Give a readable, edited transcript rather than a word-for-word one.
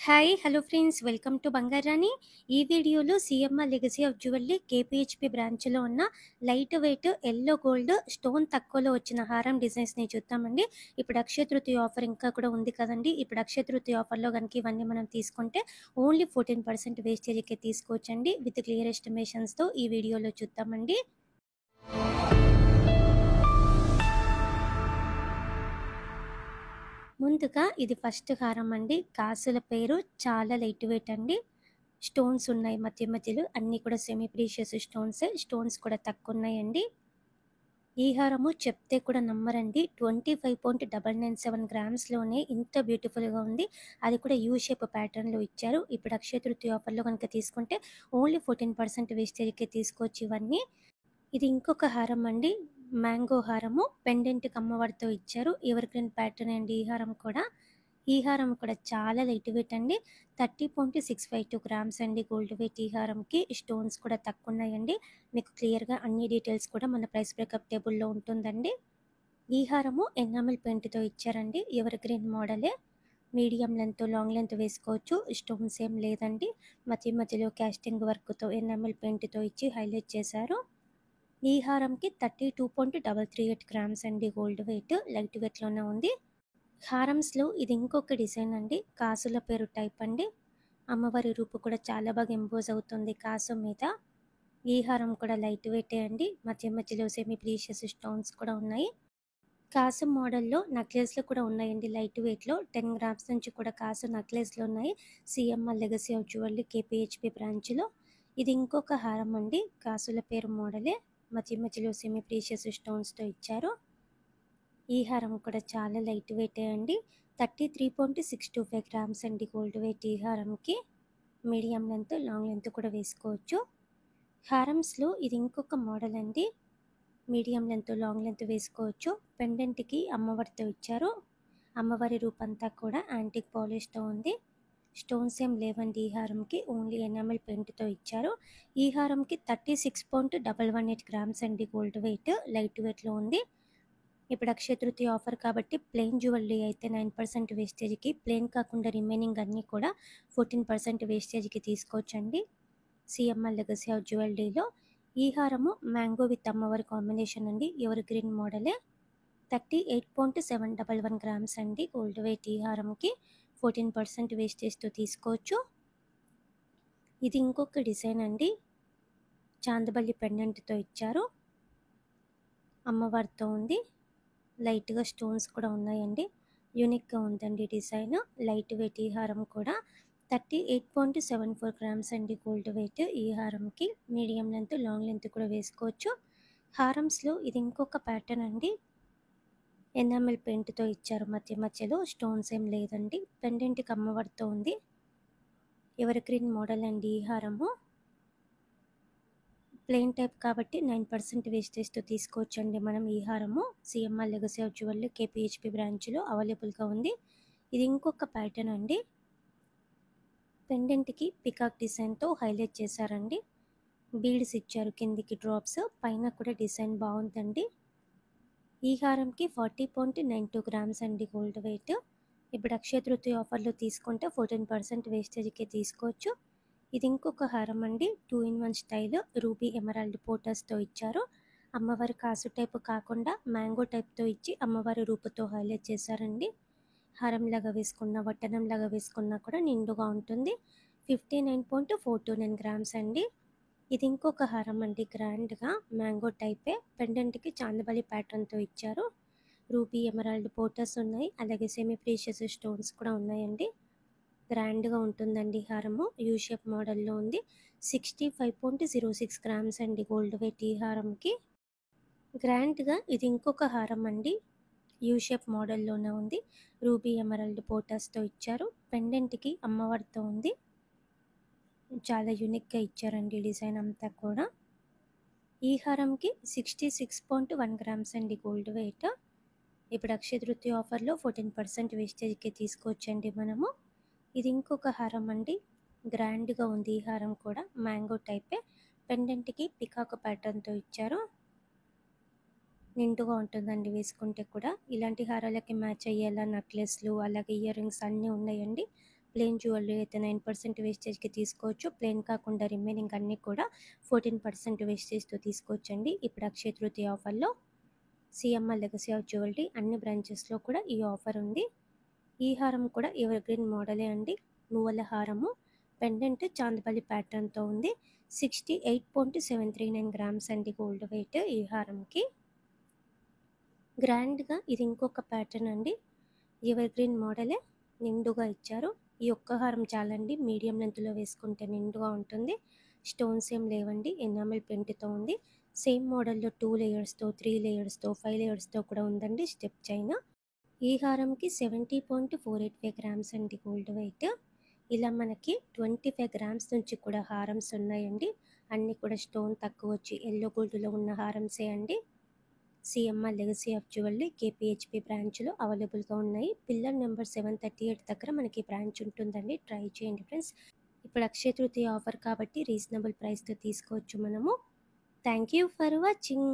Hi! Hello friends. Welcome to Bangarani. ఈ వీడియోలో CMR legacy of jewellery KPHB బ్రాంచ్‌లో ఉన్న light weight yellow gold stone తక్కువలో వచ్చిన హారం డిజైన్స్‌ని చూద్దామండి. ఇప్పుడు అక్షయ తృతీయ ఆఫర్ ఇంకా కూడా ఉంది కదండీ! ఇప్పుడు అక్షయ తృతీయ ఆఫర్‌లో గనుక ఇవన్నీ మనం తీసుకుంటే ఓన్లీ 14% వేస్టేజ్‌కే తీసుకోవచ్చండి. విత్ క్లియర్ ఎస్టిమేషన్స్‌తో ఈ వీడియోలో చూద్దామండి. ముందుగా ఇది ఫస్ట్ హారం అండి. కాసుల పేరు చాలా లైట్ వెయిట్ అండి. స్టోన్స్ ఉన్నాయి మధ్య మధ్యలో. అన్నీ కూడా సెమీ ప్రీషియస్ స్టోన్సే. స్టోన్స్ కూడా తక్కువున్నాయండి. ఈ హారము చెప్తే కూడా నమ్మరండి. 25.997 గ్రామ్స్‌లోనే ఇంత బ్యూటిఫుల్‌గా ఉంది. అది కూడా యూ షేప్ ప్యాటర్న్‌లో ఇచ్చారు. ఇప్పుడు అక్షయ తృతీయ ఆఫర్‌లో గనుక తీసుకుంటే ఓన్లీ 14% వేస్టేజ్‌కే తీసుకోవచ్చు ఇవన్నీ. ఇది ఇంకొక హారం అండి. మ్యాంగో హారము. పెండెంట్‌కి అమ్మవారితో ఇచ్చారు. ఎవర్ గ్రీన్ ప్యాటర్న్ అండి ఈ హారం కూడా. ఈ హారం కూడా చాలా లైట్ వెయిట్ అండి. 30.652 గ్రామ్స్ అండి గోల్డ్ వెయిట్ ఈ హారంకి. స్టోన్స్ కూడా తక్కువున్నాయండి. మీకు క్లియర్‌గా అన్ని డీటెయిల్స్ కూడా మన ప్రైస్ బ్రేకప్ టేబుల్‌లో ఉంటుందండి. ఈ హారము ఎనామిల్ పెయింట్‌తో ఇచ్చారండి. ఎవర్ గ్రీన్ మోడలే. మీడియం లెంత్, లాంగ్ లెంత్ వేసుకోవచ్చు. స్టోన్స్ ఏం లేదండి. మధ్య మధ్యలో కాస్టింగ్ వర్క్‌తో ఎనామిల్ పెయింట్‌తో ఇచ్చి హైలైట్ చేశారు. ఈ హారంకి 32.338 గ్రామ్స్ అండి గోల్డ్ వెయిట్. లైట్ వెయిట్‌లోనే ఉంది. హారమ్స్‌లో ఇది ఇంకొక డిజైన్ అండి. కాసుల పేరు టైప్ అండి. అమ్మవారి రూపు కూడా చాలా బాగా ఇంపోజ్ అవుతుంది కాసు మీద. ఈ హారం కూడా లైట్ వెయిటే అండి. మధ్య మధ్యలో సెమీ ప్రీషియస్ స్టోన్స్ కూడా ఉన్నాయి. కాసు మోడల్‌లో నెక్లెస్‌లు కూడా ఉన్నాయండి లైట్ వెయిట్‌లో. 10 గ్రామ్స్ నుంచి కూడా కాసు నెక్లెస్‌లు ఉన్నాయి. CMR legacy of jewellery KPHB బ్రాంచ్‌లో. ఇది ఇంకొక హారం అండి. కాసుల పేరు మోడలే. మధ్య మధ్యలో సెమీ ప్రీషియస్ స్టోన్స్‌తో ఇచ్చారు. ఈ హారం కూడా చాలా లైట్ వెయిటే అండి. 33.625 గ్రామ్స్ అండి గోల్డ్ వెయిట్ ఈ హారంకి. మీడియం లెంత్, లాంగ్ లెంత్ కూడా వేసుకోవచ్చు. హారమ్స్‌లో ఇది ఇంకొక మోడల్ అండి. మీడియం లెంత్, లాంగ్ లెంత్ వేసుకోవచ్చు. పెండెంట్‌కి అమ్మవారితో ఇచ్చారు. అమ్మవారి రూపంతా కూడా యాంటిక్ పాలిష్‌తో ఉంది. స్టోన్స్ ఏం లేవండి ఈ హారంకి. ఓన్లీ ఎనామిల్ పెయింట్‌తో ఇచ్చారు. ఈ హారంకి 36.118 గ్రామ్స్ అండి గోల్డ్ వెయిట్. లైట్ వెయిట్‌లో ఉంది. ఇప్పుడు అక్షయ తృతీయ ఆఫర్ కాబట్టి ప్లెయిన్ జ్యువెల్లరీ అయితే 9% వేస్టేజ్‌కి, ప్లెయిన్ కాకుండా రిమైనింగ్ అన్నీ కూడా 14% వేస్టేజ్‌కి తీసుకోవచ్చండి. సీఎంఆర్ లెగసీ ఆఫ్ జ్యువెల్లరీలో ఈ హారము మ్యాంగో విత్ అమ్మవారి కాంబినేషన్ అండి. ఎవర్ గ్రీన్ మోడలే. 38.711 గ్రామ్స్ అండి గోల్డ్ వెయిట్ ఈ హారంకి. 14% వేస్టేజ్‌తో తీసుకోవచ్చు. ఇది ఇంకొక డిజైన్ అండి. చాందబల్లి పెండెంట్‌తో ఇచ్చారు. అమ్మవారితో ఉంది. లైట్‌గా స్టోన్స్ కూడా ఉన్నాయండి. యూనిక్‌గా ఉందండి డిజైన్. లైట్ వెయిట్ ఈ హారం కూడా. 38.74 గ్రామ్స్ అండి గోల్డ్ వెయిట్ ఈ హారంకి. మీడియం లెంత్, లాంగ్ లెంత్ కూడా వేసుకోవచ్చు. హారమ్స్‌లో ఇది ఇంకొక ప్యాటర్న్ అండి. ఎనామిల్ పెయింట్‌తో ఇచ్చారు మధ్య మధ్యలో. స్టోన్స్ ఏం లేదండి. పెండెంట్‌కి అమ్మవారితో ఉంది. ఎవర్ గ్రీన్ మోడల్ అండి ఈ హారము. ప్లెయిన్ టైప్ కాబట్టి 9% వేస్టేజ్‌తో తీసుకోవచ్చండి మనం ఈ హారము. CMR legacy of jewellery KPHB బ్రాంచ్‌లో అవైలబుల్‌గా ఉంది. ఇది ఇంకొక ప్యాటర్న్ అండి. పెండెంట్‌కి పికాక్ డిజైన్‌తో హైలైట్ చేశారండి. బీడ్స్ ఇచ్చారు కిందికి డ్రాప్స్. పైన కూడా డిజైన్ బావుందండి. ఈ హారంకి 40.92 గ్రామ్స్ అండి గోల్డ్ వెయిట్. ఇప్పుడు అక్షయ తృతీయ ఆఫర్‌లో తీసుకుంటే 14% వేస్టేజ్‌కే తీసుకోవచ్చు. ఇది ఇంకొక హారం అండి. 2 ఇన్ 1 స్టైల్ రూబీ ఎమరాల్డ్ పోటర్స్‌తో ఇచ్చారు. అమ్మవారి కాసు టైప్ కాకుండా మ్యాంగో టైప్‌తో ఇచ్చి అమ్మవారి రూపుతో హైలైట్ చేశారండి. హారంలాగా వేసుకున్న, వడ్డానంలాగా వేసుకున్నా కూడా నిండుగా ఉంటుంది. 59.429 గ్రామ్స్ అండి. ఇది ఇంకొక హారం అండి గ్రాండ్‌గా మ్యాంగో టైపే. పెండెంట్‌కి చాందబలి ప్యాటర్న్‌తో ఇచ్చారు. రూబీ ఎమరాల్డ్ పోటర్స్ ఉన్నాయి. అలాగే సెమీ ప్రీషియస్ స్టోన్స్ కూడా ఉన్నాయండి. గ్రాండ్‌గా ఉంటుందండి హారము. యూ షేప్ మోడల్‌లో ఉంది. 65.06 గ్రామ్స్ అండి గోల్డ్ వెయిట్ ఈ హారంకి. గ్రాండ్‌గా ఇది ఇంకొక హారం అండి. యూ షేప్ మోడల్‌లోనే ఉంది. రూబీ ఎమరాల్డ్ పోటర్స్‌తో ఇచ్చారు. పెండెంట్‌కి అమ్మవారితో ఉంది. చాలా యూనిక్‌గా ఇచ్చారండి డిజైన్ అంతా కూడా. ఈ హారంకి 66.1 గ్రామ్స్ అండి గోల్డ్ వెయిట్. ఇప్పుడు అక్షయ తృతీయ ఆఫర్‌లో 14% వేస్టేజ్‌కి తీసుకోవచ్చండి మనము. ఇది ఇంకొక హారం అండి. గ్రాండ్‌గా ఉంది ఈ హారం కూడా. మ్యాంగో టైపే. పెండెంట్‌కి పికాక్ ప్యాటర్న్‌తో ఇచ్చారు. నిండుగా ఉంటుందండి వేసుకుంటే కూడా. ఇలాంటి హారాలకి మ్యాచ్ అయ్యేలా నెక్లెస్‌లు, అలాగే ఇయర్ రింగ్స్ అన్నీ ఉన్నాయండి. ప్లెయిన్ జ్యువెలరీ అయితే 9% వేస్టేజ్కి తీసుకోవచ్చు. ప్లెయిన్ కాకుండా రిమైనింగ్ అన్నీ కూడా 14% వేస్టేజ్తో తీసుకోవచ్చండి. ఇప్పుడు అక్షయ తృతీయ ఆఫర్లో సిఎంఆర్ లెగసీ ఆఫ్ జ్యువెలరీ అన్ని బ్రాంచెస్లో కూడా ఈ ఆఫర్ ఉంది. ఈ హారం కూడా ఎవర్ గ్రీన్ మోడలే అండి. మువ్వల హారము, పెండెంట్ చాందపల్లి ప్యాటర్న్తో ఉంది. 68.739 గ్రామ్స్ అండి గోల్డ్ వెయిట్ ఈ హారంకి. గ్రాండ్గా ఇది ఇంకొక ప్యాటర్న్ అండి. ఎవర్ గ్రీన్ మోడలే, నిండుగా ఇచ్చారు. ఈ ఒక్క హారం చాలండి, మీడియం లెంత్లో వేసుకుంటే నిండుగా ఉంటుంది. స్టోన్స్ ఏం లేవండి, ఎనామిల్ ప్రింట్తో ఉంది. సేమ్ మోడల్లో 2 లేయర్స్తో, 3 లేయర్స్తో, 5 లేయర్స్తో కూడా ఉందండి స్టెప్ చైన్. ఈ హారంకి 70.485 గ్రామ్స్ అండి గోల్డ్ వెయిట్. ఇలా మనకి 25 గ్రామ్స్ నుంచి కూడా హారమ్స్ ఉన్నాయండి. అన్నీ కూడా స్టోన్ తక్కువ వచ్చి ఎల్లో గోల్డ్లో ఉన్న హారమ్సే అండి. సిఎంఆర్ లెగసీ ఆఫ్ జ్యువెలరీ కేపీహెచ్పి బ్రాంచ్లో అవైలబుల్గా ఉన్నాయి. పిల్లర్ నెంబర్ 738 దగ్గర మనకి బ్రాంచ్ ఉంటుందండి. ట్రై చేయండి ఫ్రెండ్స్. ఇప్పుడు అక్షయ తృతీయ ఆఫర్ కాబట్టి రీజనబుల్ ప్రైస్తో తీసుకోవచ్చు మనము. Thank you for watching.